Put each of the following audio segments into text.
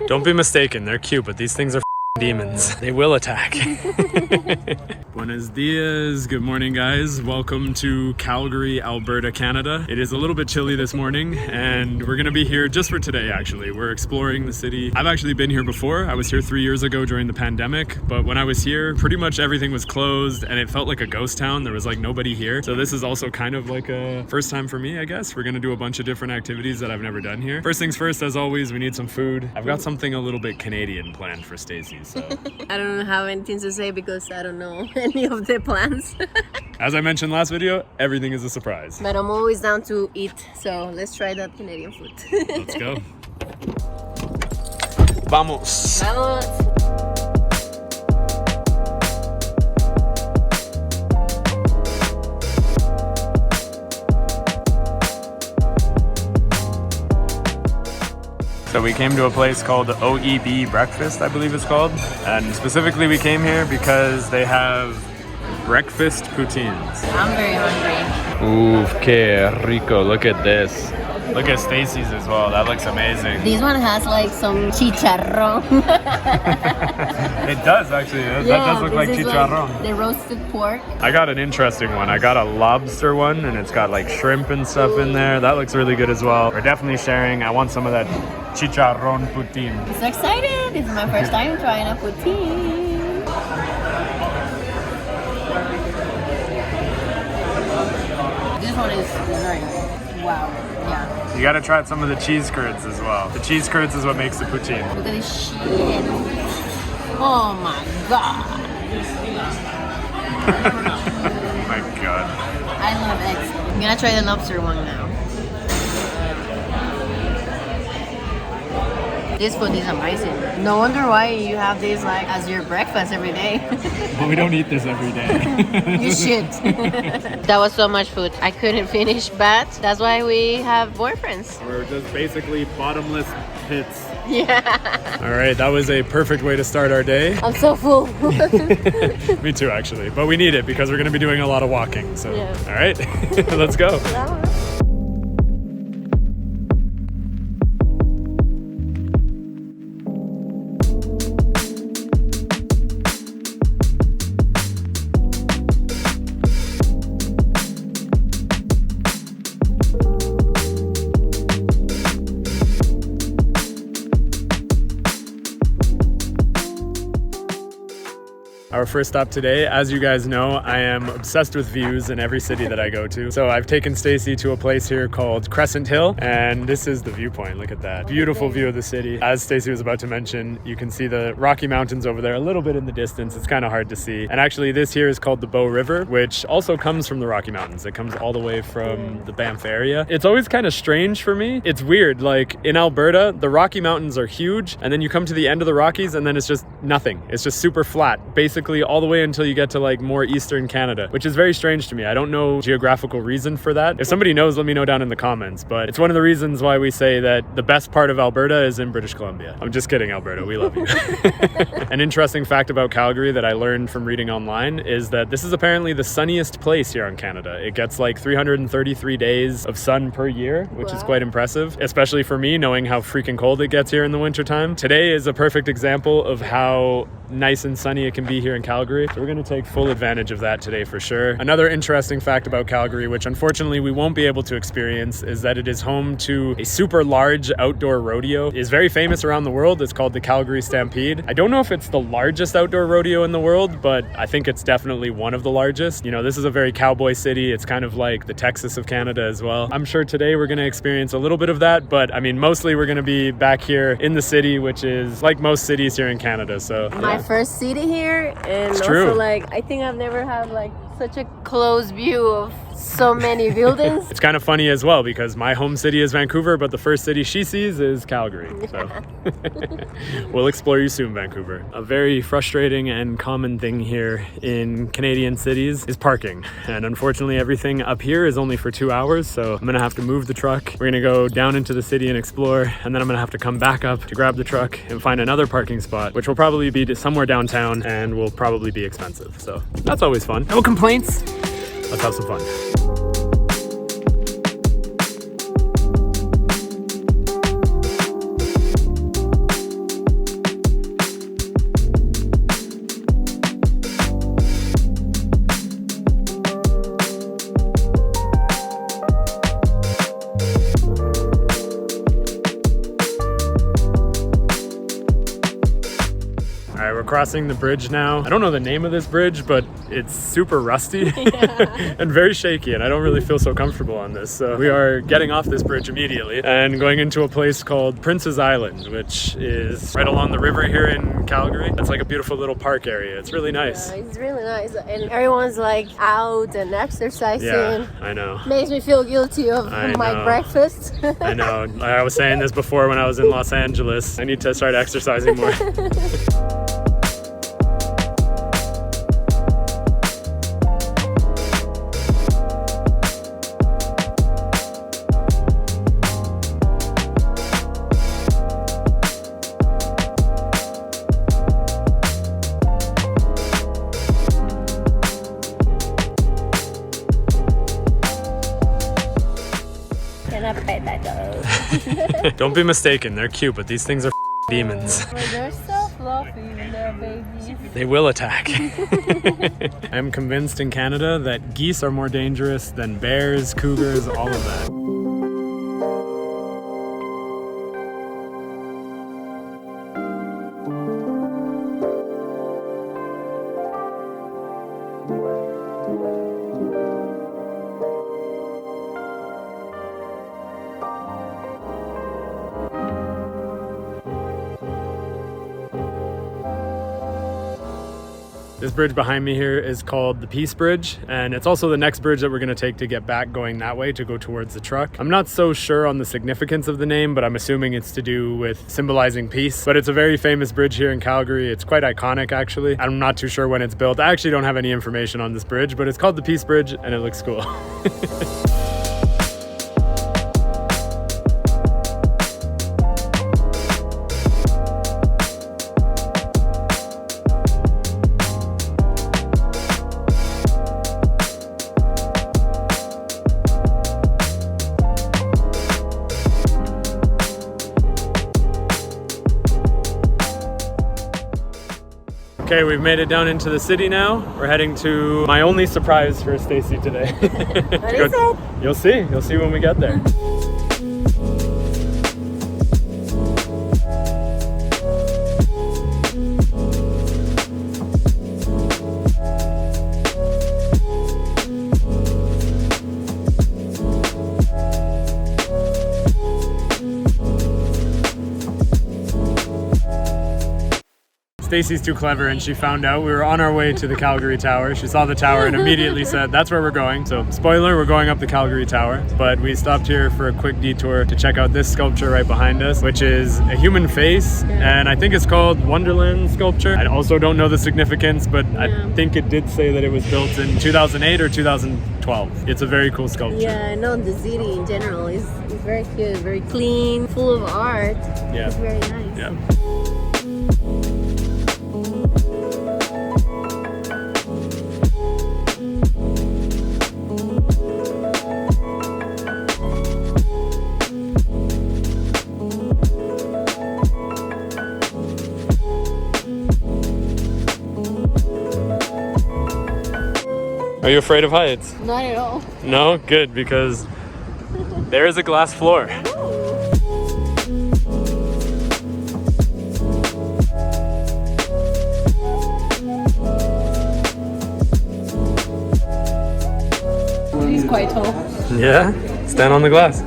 Don't be mistaken, they're cute, but these things are demons. They will attack. Buenos dias. Good morning, guys. Welcome to Calgary, Alberta, Canada. It is a little bit chilly this morning, and we're gonna be here just for today, actually. We're exploring the city. I've actually been here before. I was here 3 years ago during the pandemic, but when I was here, pretty much everything was closed, and it felt like a ghost town. There was like nobody here. So this is also kind of like a first time for me, I guess. We're gonna do a bunch of different activities that I've never done here. First things first, as always, we need some food. I've got something a little bit Canadian planned for Stacey. So. I don't have anything to say because I don't know any of the plans. As I mentioned last video, everything is a surprise. But I'm always down to eat, so let's try that Canadian food. Let's go. Vamos. Vamos. So we came to a place called OEB Breakfast, I believe it's called. And specifically we came here because they have breakfast poutines. I'm very hungry. Ooh, que rico. Look at this. Look at Stacey's as well. That looks amazing. This one has like some chicharrón. It does actually. That does look like chicharrón. Like the roasted pork. I got an interesting one. I got a lobster one, and it's got like shrimp and stuff in there. That looks really good as well. We're definitely sharing. I want some of that chicharrón poutine. I'm so excited. This is my first time trying a poutine. This one is very good. Wow. Yeah. You gotta try some of the cheese curds as well. The cheese curds is what makes the poutine. Look at this shit. Oh my god. Oh my god. I love eggs. I'm gonna try the lobster one now. This food is amazing. No wonder why you have this like as your breakfast every day. But we don't eat this every day. You should. That was so much food. I couldn't finish, but that's why we have boyfriends. We're just basically bottomless pits. Yeah. All right, that was a perfect way to start our day. I'm so full. Me too, actually. But we need it because we're going to be doing a lot of walking. So, yeah. All right, let's go. Our first stop today, as you guys know, I am obsessed with views in every city that I go to. So I've taken Stacey to a place here called Crescent Hill, and this is the viewpoint. Look at that. Beautiful view of the city. As Stacey was about to mention, you can see the Rocky Mountains over there a little bit in the distance. It's kind of hard to see. And actually this here is called the Bow River, which also comes from the Rocky Mountains. It comes all the way from the Banff area. It's always kind of strange for me. It's weird, like in Alberta, the Rocky Mountains are huge, and then you come to the end of the Rockies and then it's just nothing. It's just super flat, basically all the way until you get to like more eastern Canada, which is very strange to me. I don't know geographical reason for that. If somebody knows, let me know down in the comments, but it's one of the reasons why we say that the best part of Alberta is in British Columbia. I'm just kidding, Alberta, we love you. An interesting fact about Calgary that I learned from reading online is that this is apparently the sunniest place here in Canada. It gets like 333 days of sun per year, which is quite impressive, especially for me knowing how freaking cold it gets here in the wintertime. Today is a perfect example of how nice and sunny it can be here in Calgary. So we're going to take full advantage of that today for sure. Another interesting fact about Calgary, which unfortunately we won't be able to experience, is that it is home to a super large outdoor rodeo. It is very famous around the world. It's called the Calgary Stampede. I don't know if it's the largest outdoor rodeo in the world, but I think it's definitely one of the largest. You know, this is a very cowboy city. It's kind of like the Texas of Canada as well. I'm sure today we're going to experience a little bit of that, but I mean, mostly we're going to be back here in the city, which is like most cities here in Canada. So my first city here, and it's also true. Like I think I've never had like such a close view of so many buildings. It's kind of funny as well because my home city is Vancouver, but the first city she sees is Calgary. So we'll explore you soon, Vancouver. A very frustrating and common thing here in Canadian cities is parking. And unfortunately, everything up here is only for 2 hours. So I'm gonna have to move the truck. We're gonna go down into the city and explore. And then I'm gonna have to come back up to grab the truck and find another parking spot, which will probably be somewhere downtown and will probably be expensive. So that's always fun. No complaints. Let's have some fun. we're crossing the bridge now. I don't know the name of this bridge, but it's super rusty and very shaky, and I don't really feel so comfortable on this. So we are getting off this bridge immediately and going into a place called Prince's Island, which is right along the river here in Calgary. It's like a beautiful little park area. It's really nice. Yeah, it's really nice, and everyone's like out and exercising. Yeah, I know. Makes me feel guilty of my breakfast. I know. I was saying this before when I was in Los Angeles. I need to start exercising more. Don't be mistaken, they're cute, but these things are demons. But they're so fluffy, little babies. They will attack. I'm convinced in Canada that geese are more dangerous than bears, cougars, all of that. This bridge behind me here is called the Peace Bridge, and it's also the next bridge that we're going to take to get back going that way to go towards the truck. I'm not so sure on the significance of the name, but I'm assuming it's to do with symbolizing peace. But it's a very famous bridge here in Calgary. It's quite iconic, actually. I'm not too sure when it's built. I actually don't have any information on this bridge, but it's called the Peace Bridge, and it looks cool. Okay, we've made it down into the city now. We're heading to my only surprise for Stacy today. What is it? You'll see. You'll see when we get there. Stacy's too clever and she found out. We were on our way to the Calgary Tower. She saw the tower and immediately said, that's where we're going. So spoiler, we're going up the Calgary Tower. But we stopped here for a quick detour to check out this sculpture right behind us, which is a human face. And I think it's called Wonderland sculpture. I also don't know the significance, but I think it did say that it was built in 2008 or 2012. It's a very cool sculpture. Yeah, I know the city in general is very cute, very clean, full of art. Yeah. It's very nice. Yeah. Are you afraid of heights? Not at all. No? Good, because there is a glass floor. He's quite tall. Yeah? Stand on the glass.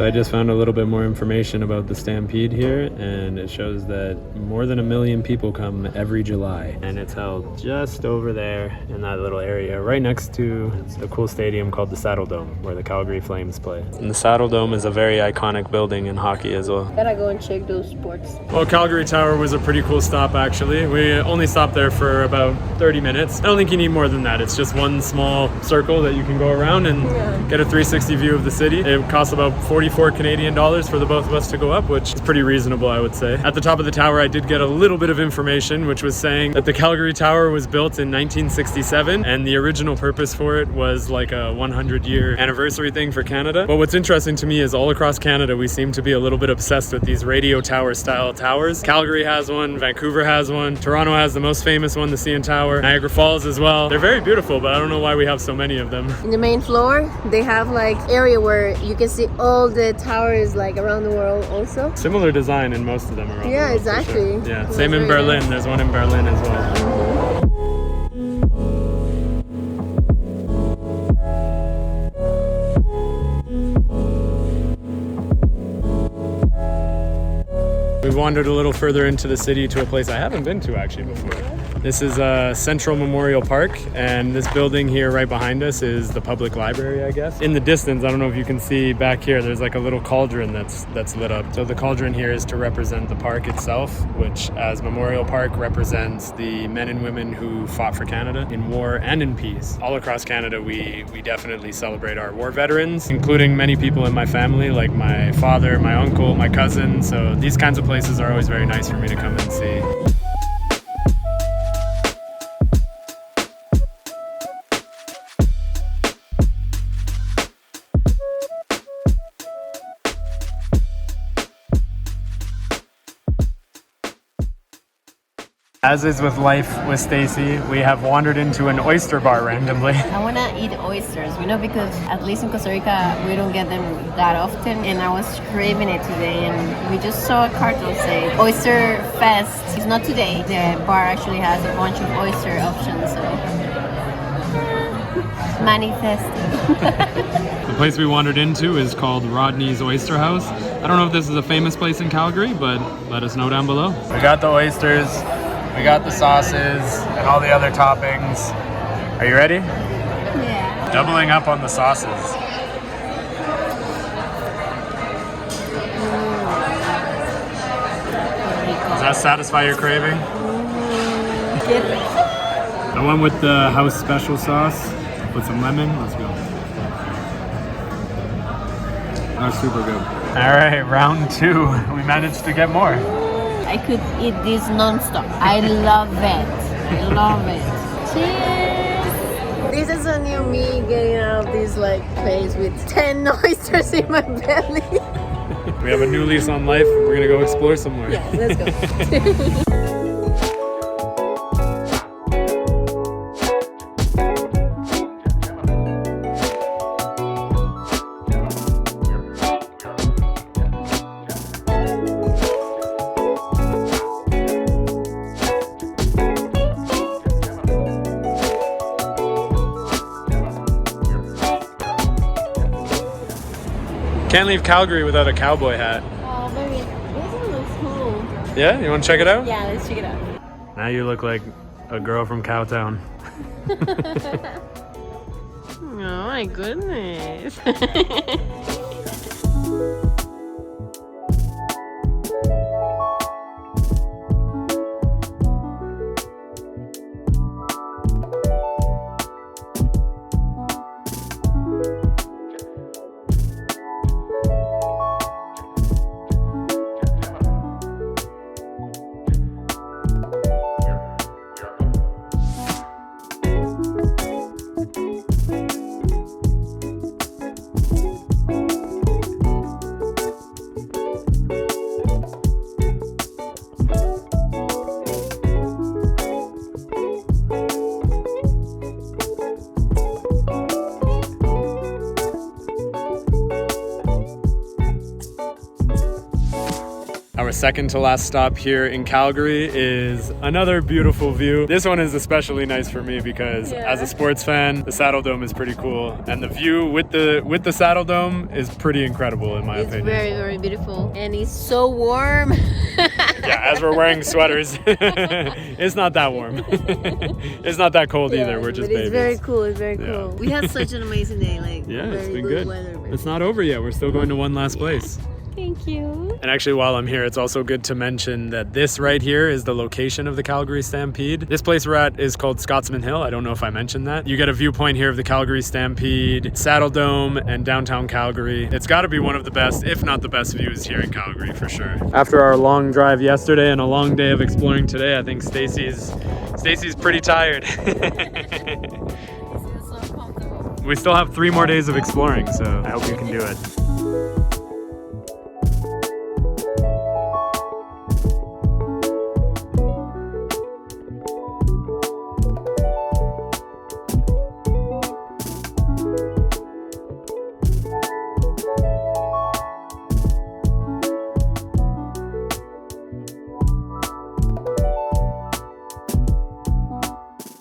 I just found a little bit more information about the Stampede here, and it shows that more than 1 million people come every July, and it's held just over there in that little area right next to a cool stadium called the Saddle Dome, where the Calgary Flames play. And the Saddle Dome is a very iconic building in hockey as well. Gotta go and check those sports. Well, Calgary Tower was a pretty cool stop, actually. We only stopped there for about 30 minutes. I don't think you need more than that. It's just one small circle that you can go around and get a 360 view of the city. It costs about $40 34 Canadian dollars for the both of us to go up, which is pretty reasonable, I would say. At the top of the tower, I did get a little bit of information, which was saying that the Calgary Tower was built in 1967, and the original purpose for it was like a 100-year anniversary thing for Canada. But what's interesting to me is all across Canada, we seem to be a little bit obsessed with these radio tower style towers. Calgary has one, Vancouver has one, Toronto has the most famous one, the CN Tower, Niagara Falls as well. They're very beautiful, but I don't know why we have so many of them. In the main floor, they have like area where you can see all the towers like around the world also. Similar design in most of them around the world, exactly. Sure. Yeah, same in Berlin. Nice. There's one in Berlin as well. We wandered a little further into the city to a place I haven't been to actually before. This is Central Memorial Park, and this building here right behind us is the public library, I guess. In the distance, I don't know if you can see back here, there's like a little cauldron that's lit up. So the cauldron here is to represent the park itself, which as Memorial Park represents the men and women who fought for Canada in war and in peace. All across Canada, we definitely celebrate our war veterans, including many people in my family, like my father, my uncle, my cousin. So these kinds of places are always very nice for me to come and see. As is with life with Stacy, we have wandered into an oyster bar randomly. I want to eat oysters, because at least in Costa Rica, we don't get them that often. And I was craving it today, and we just saw a cartel say Oyster Fest. It's not today. The bar actually has a bunch of oyster options, so manifesting. The place we wandered into is called Rodney's Oyster House. I don't know if this is a famous place in Calgary, but let us know down below. We got the oysters. We got the sauces and all the other toppings. Are you ready? Yeah. Doubling up on the sauces. Does that satisfy your craving? The one with the house special sauce with some lemon. Let's go. That's super good. All right, round 2. We managed to get more. I could eat this non-stop. I love it. I love it. Cheers! This is a new me getting out of this place with 10 oysters in my belly. We have a new lease on life. We're gonna go explore somewhere. Yeah, let's go. Can't leave Calgary without a cowboy hat. Oh, baby, this one looks cool. Yeah? You want to check it out? Yeah, let's check it out. Now you look like a girl from Cowtown. Oh my goodness. Our second to last stop here in Calgary is another beautiful view. This one is especially nice for me because as a sports fan, the Saddle Dome is pretty cool, and the view with the Saddle Dome is pretty incredible in my opinion. It's very, very beautiful, and it's so warm. Yeah, as we're wearing sweaters, it's not that warm. It's not that cold either. We're just babies. It's very cool. It's very cool. We had such an amazing day. Yeah, it's been good good. weather. It's not over yet. We're still going to one last place. Thank you. And actually, while I'm here, it's also good to mention that this right here is the location of the Calgary Stampede. This place we're at is called Scotsman Hill. I don't know if I mentioned that. You get a viewpoint here of the Calgary Stampede, Saddle Dome, and downtown Calgary. It's got to be one of the best, if not the best views here in Calgary for sure. After our long drive yesterday and a long day of exploring today, I think Stacy's pretty tired. We still have 3 more days of exploring, so I hope you can do it.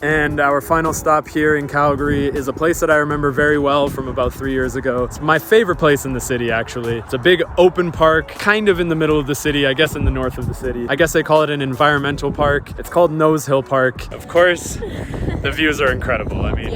And our final stop here in Calgary is a place that I remember very well from about 3 years ago. It's my favorite place in the city, actually. It's a big open park, kind of in the middle of the city, I guess in the north of the city. I guess they call it an environmental park. It's called Nose Hill Park. Of course, the views are incredible. I mean,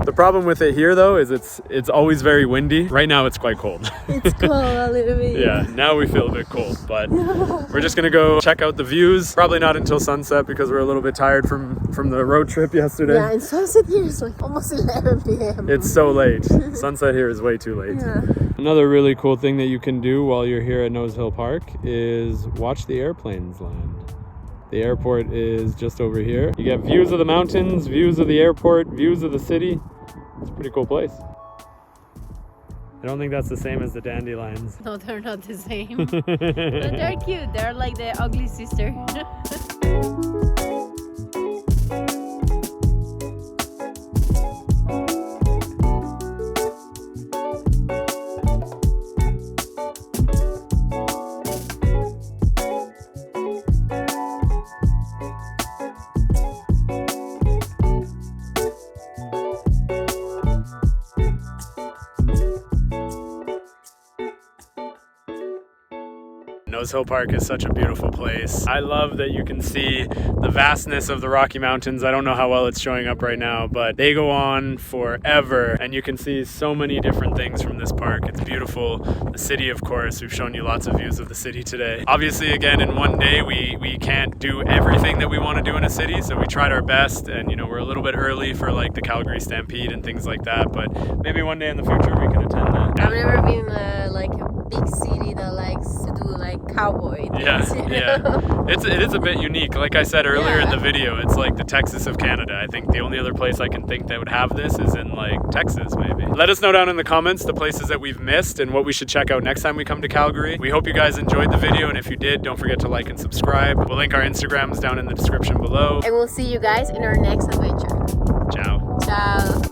the problem with it here though is it's always very windy. Right now it's quite cold. It's cold a little bit. Yeah, now we feel a bit cold, but we're just gonna go check out the views. Probably not until sunset because we're a little bit tired from the road trip yesterday. Yeah, and sunset here is like almost 11 p.m. It's so late. Sunset here is way too late. Yeah. Another really cool thing that you can do while you're here at Nose Hill Park is watch the airplanes land. The airport is just over here. You get views of the mountains, views of the airport, views of the city. It's a pretty cool place. I don't think that's the same as the dandelions. No, they're not the same. But they're cute. They're like the ugly sister. Nose Hill Park is such a beautiful place. I love that you can see the vastness of the Rocky Mountains. I don't know how well it's showing up right now, but they go on forever and you can see so many different things from this park. It's beautiful. The city, of course, we've shown you lots of views of the city today. Obviously, again, in one day, we can't do everything that we want to do in a city, so we tried our best and, you know, we're a little bit early for like the Calgary Stampede and things like that, but maybe one day in the future we can attend that. I've never been like a big city that likes to do like cowboy things, yeah. It is a bit unique. Like I said earlier in the video, it's like the Texas of Canada. I think the only other place I can think that would have this is in like Texas, maybe. Let us know down in the comments the places that we've missed and what we should check out next time we come to Calgary. We hope you guys enjoyed the video, and if you did, don't forget to like and subscribe. We'll link our Instagrams down in the description below. And we'll see you guys in our next adventure. Ciao. Ciao.